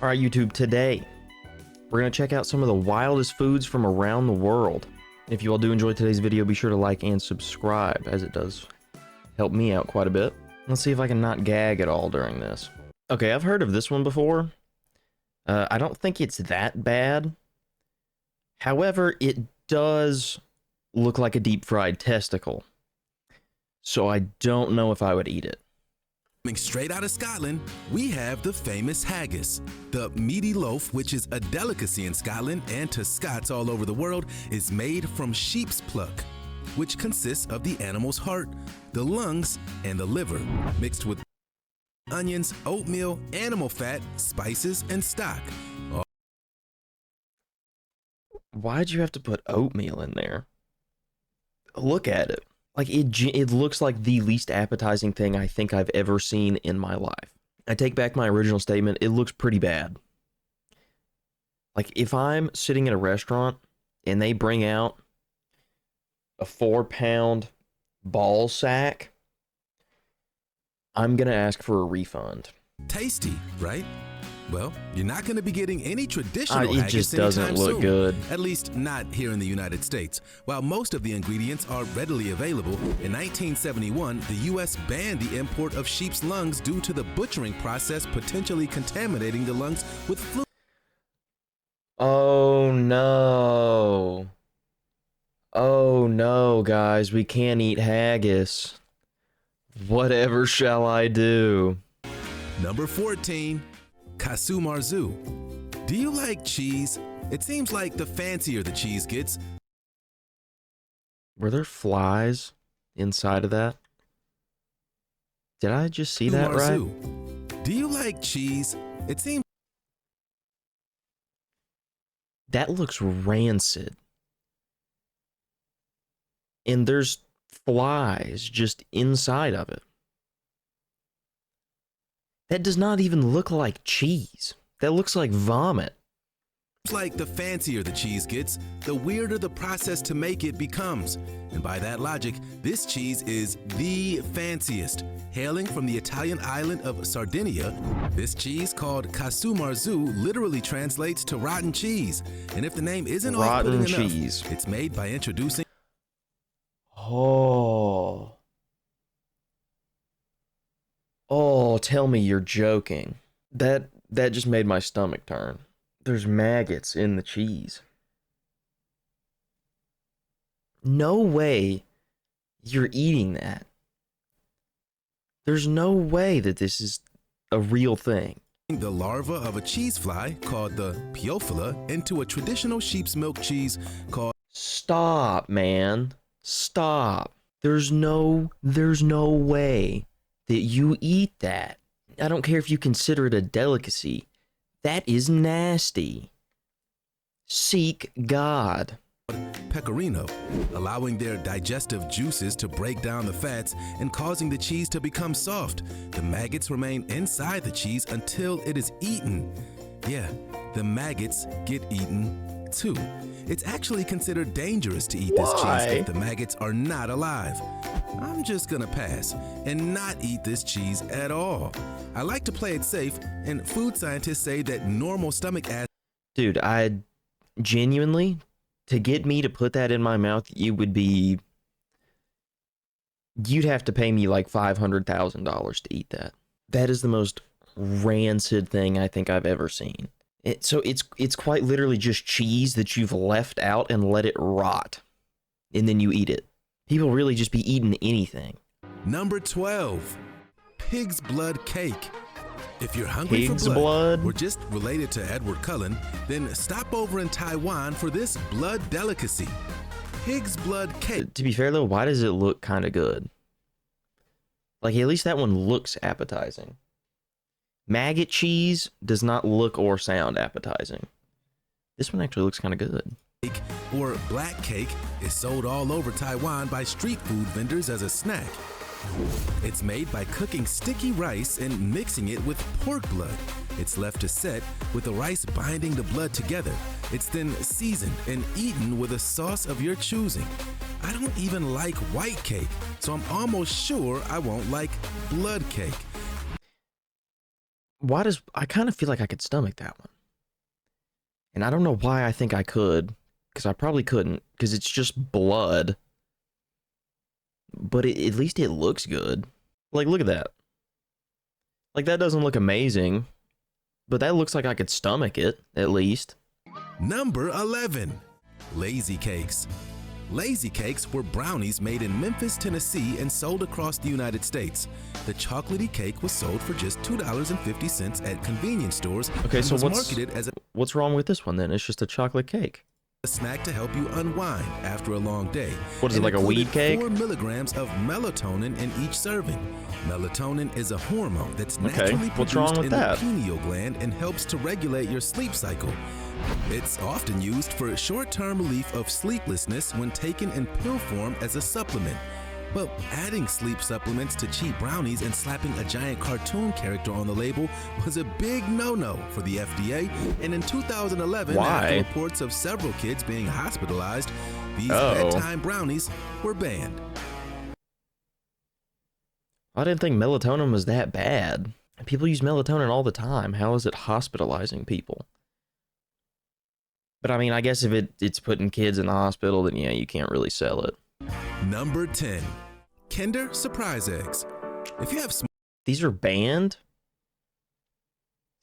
All right, YouTube, today we're going to check out some of the wildest foods from around the world. If you all do enjoy today's video, be sure to like and subscribe, as it does help me out quite a bit. Let's see if I can not gag at all during this. Okay, I've heard of this one before. I don't think it's that bad. However, it does look like a deep-fried testicle. So I don't know if I would eat it. Coming straight out of Scotland, we have the famous haggis. The meaty loaf, which is a delicacy in Scotland and to Scots all over the world, is made from sheep's pluck, which consists of the animal's heart, the lungs, and the liver, mixed with onions, oatmeal, animal fat, spices, and stock. Why'd you have to put oatmeal in there? Look at it. Like, it looks like the least appetizing thing I think I've ever seen in my life. I take back my original statement. It looks pretty bad. Like, if I'm sitting at a restaurant and they bring out a 4-pound ball sack, I'm going to ask for a refund. Tasty, right? Well, you're not going to be getting any traditional It haggis just doesn't anytime look soon. good. At least not here in the United States. While most of the ingredients are readily available, in 1971, the U.S. banned the import of sheep's lungs due to the butchering process potentially contaminating the lungs with fluid. Oh no. Oh no, guys, we can't eat haggis. Whatever shall I do? Number 14. Casu marzu. Do you like cheese? It seems like the fancier the cheese gets. Were there flies inside of that? Did I just see that right? Do you like cheese? It seems that looks rancid. And there's flies just inside of it. That does not even look like cheese. That looks like vomit. like the fancier the cheese gets, the weirder the process to make it becomes. And by that logic, this cheese is the fanciest. Hailing from the Italian island of Sardinia, this cheese, called Casu marzu, literally translates to rotten cheese. And if the name isn't off-putting enough, it's made by introducing... Oh, tell me you're joking. That just made my stomach turn. There's maggots in the cheese. No way you're eating that. There's no way that this is a real thing. The larva of a cheese fly, called the piophila, into a traditional sheep's milk cheese called... Stop, man. Stop. There's no way that you eat that. I don't care if you consider it a delicacy. That is nasty. Seek God. Pecorino, allowing their digestive juices to break down the fats and causing the cheese to become soft. The maggots remain inside the cheese until it is eaten. Yeah, the maggots get eaten too. It's actually considered dangerous to eat this cheese if the maggots are not alive. I'm just gonna pass and not eat this cheese at all. I like to play it safe, and food scientists say that normal stomach acid... Dude, I genuinely, to get me to put that in my mouth, you'd have to pay me like $500,000 to eat that. That is the most rancid thing I think I've ever seen. So it's quite literally just cheese that you've left out and let it rot, and then you eat it. People really just be eating anything. Number 12, pig's blood cake. If you're hungry Pig's for blood, blood? or just related to Edward Cullen, then stop over in Taiwan for this blood delicacy. Pig's blood cake. To be fair though, why does it look kind of good? Like, at least that one looks appetizing. Maggot cheese does not look or sound appetizing. This one actually looks kind of good. Cake, or black cake, is sold all over Taiwan by street food vendors as a snack. It's made by cooking sticky rice and mixing it with pork blood. It's left to set, with the rice binding the blood together. It's then seasoned and eaten with a sauce of your choosing. I don't even like white cake, so I'm almost sure I won't like blood cake. I kind of feel like I could stomach that one. And I don't know why I think I could, because I probably couldn't, because it's just blood. But at least it looks good. Like, look at that. Like, that doesn't look amazing, but that looks like I could stomach it, at least. Number 11. Lazy Cakes. Lazy Cakes were brownies made in Memphis, Tennessee and sold across the United States. The chocolatey cake was sold for just $2.50 at convenience stores. Okay, and so was marketed as what's wrong with this one then? It's just a chocolate cake. a snack to help you unwind after a long day. What is it, like a weed cake? 4 milligrams of melatonin in each serving. Melatonin is a hormone that's naturally what's wrong produced with in that? the pineal gland and helps to regulate your sleep cycle. It's often used for short-term relief of sleeplessness when taken in pill form as a supplement. But adding sleep supplements to cheap brownies and slapping a giant cartoon character on the label was a big no-no for the FDA. And in 2011, after reports of several kids being hospitalized, these bedtime brownies were banned. I didn't think melatonin was that bad. People use melatonin all the time. How is it hospitalizing people? But I mean, I guess if it's putting kids in the hospital, then yeah, you can't really sell it. Number 10. Kinder Surprise Eggs. If you have These are banned?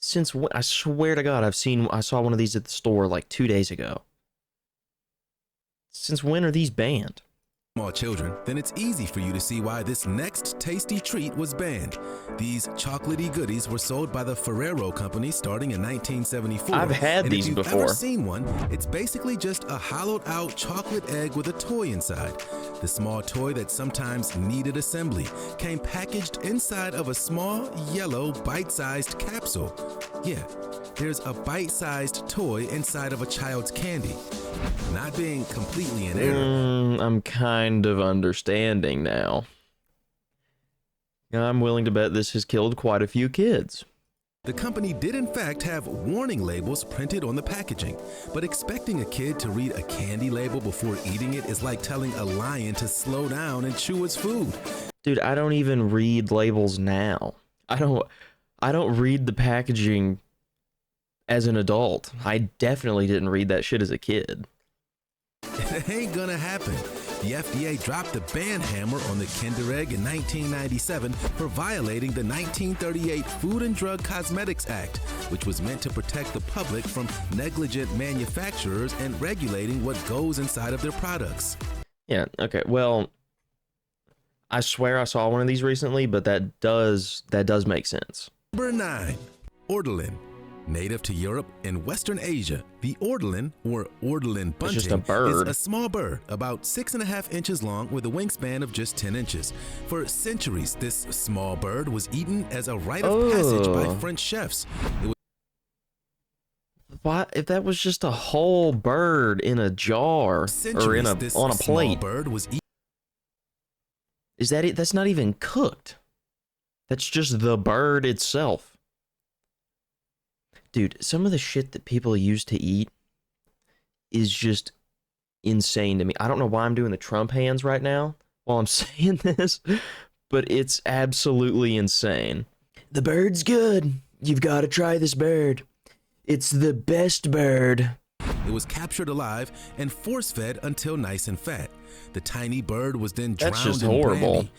Since when? I swear to God, I saw one of these at the store like 2 days ago. Since when are these banned? small children, then it's easy for you to see why this next tasty treat was banned. These chocolatey goodies were sold by the Ferrero Company starting in 1974. I've had these before. If you've ever seen one, it's basically just a hollowed out chocolate egg with a toy inside. The small toy that sometimes needed assembly came packaged inside of a small, yellow, bite-sized capsule. Yeah, there's a bite-sized toy inside of a child's candy. Not being completely in error. I'm kind of understanding now. I'm willing to bet this has killed quite a few kids. The company did in fact have warning labels printed on the packaging, but expecting a kid to read a candy label before eating it is like telling a lion to slow down and chew its food. Dude, I don't even read labels now. I don't read the packaging as an adult. I definitely didn't read that shit as a kid. It ain't gonna happen. The FDA dropped the ban hammer on the Kinder Egg in 1997 for violating the 1938 Food and Drug Cosmetics Act, which was meant to protect the public from negligent manufacturers and regulating what goes inside of their products. Yeah, okay, well, I swear I saw one of these recently, but that does make sense. Number 9. Ortolan. Native to Europe and Western Asia, the ortolan, or ortolan bunting, just a bird. is a small bird about 6.5 inches long with a wingspan of just 10 inches. For centuries, this small bird was eaten as a rite of passage by French chefs. What if that was just a whole bird in a jar or in on a plate? Bird was Is that it? That's not even cooked. That's just the bird itself. Dude, some of the shit that people used to eat is just insane to me. I don't know why I'm doing the Trump hands right now while I'm saying this, but it's absolutely insane. The bird's good. You've got to try this bird. It's the best bird. It was captured alive and force-fed until nice and fat. The tiny bird was then drowned That's just in horrible. brandy.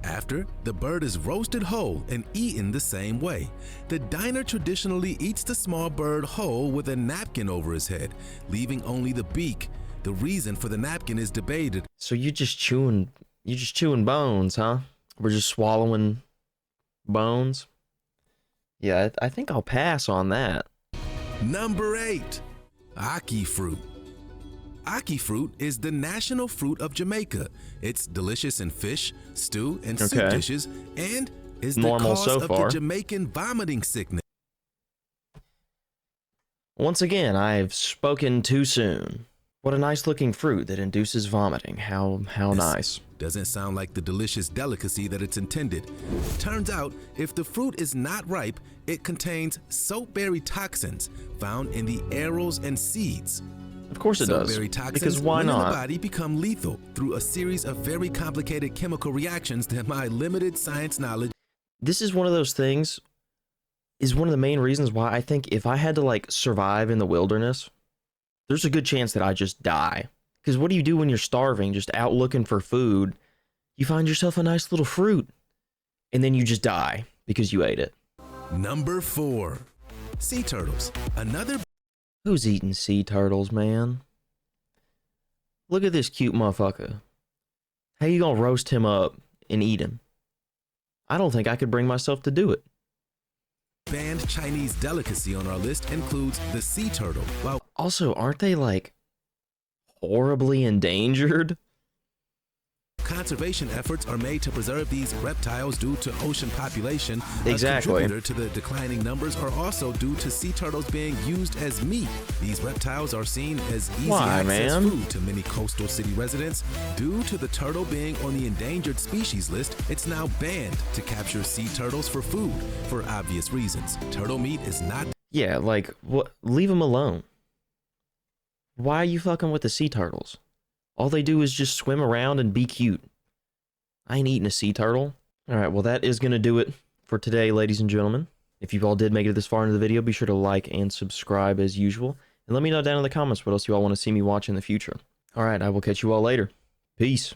After, the bird is roasted whole and eaten the same way. The diner traditionally eats the small bird whole with a napkin over his head, leaving only the beak. The reason for the napkin is debated. So you're just chewing bones, huh? We're just swallowing bones? Yeah, I think I'll pass on that. Number 8. Ackee fruit. Ackee fruit is the national fruit of Jamaica. It's delicious in fish, stew, and soup dishes, and is the cause of the Jamaican vomiting sickness. Once again, I've spoken too soon. What a nice looking fruit that induces vomiting. How nice. Doesn't sound like the delicious delicacy that it's intended. Turns out, if the fruit is not ripe, it contains soapberry toxins found in the arrows and seeds. Of course it does, because why not? In the body become lethal through a series of very complicated chemical reactions that my limited science knowledge. This is one of those things, is one of the main reasons why I think if I had to like survive in the wilderness, there's a good chance that I just die. Because what do you do when you're starving, just out looking for food? You find yourself a nice little fruit, and then you just die because you ate it. Number 4. Sea turtles. Another. Who's eating sea turtles, man? Look at this cute motherfucker. How you gonna roast him up and eat him? I don't think I could bring myself to do it. Banned Chinese delicacy on our list includes the sea turtle. While Also, aren't they like horribly endangered? conservation efforts are made to preserve these reptiles due to ocean population, Exactly. a contributor to the declining numbers are also due to sea turtles being used as meat. These reptiles are seen as easy access food to many coastal city residents. Due to the turtle being on the endangered species list, it's now banned to capture sea turtles for food for obvious reasons. Turtle meat is not. Yeah, like, what? Leave them alone. Why are you fucking with the sea turtles? All they do is just swim around and be cute. I ain't eating a sea turtle. Alright, well that is going to do it for today, ladies and gentlemen. If you all did make it this far into the video, be sure to like and subscribe as usual. And let me know down in the comments what else you all want to see me watch in the future. Alright, I will catch you all later. Peace.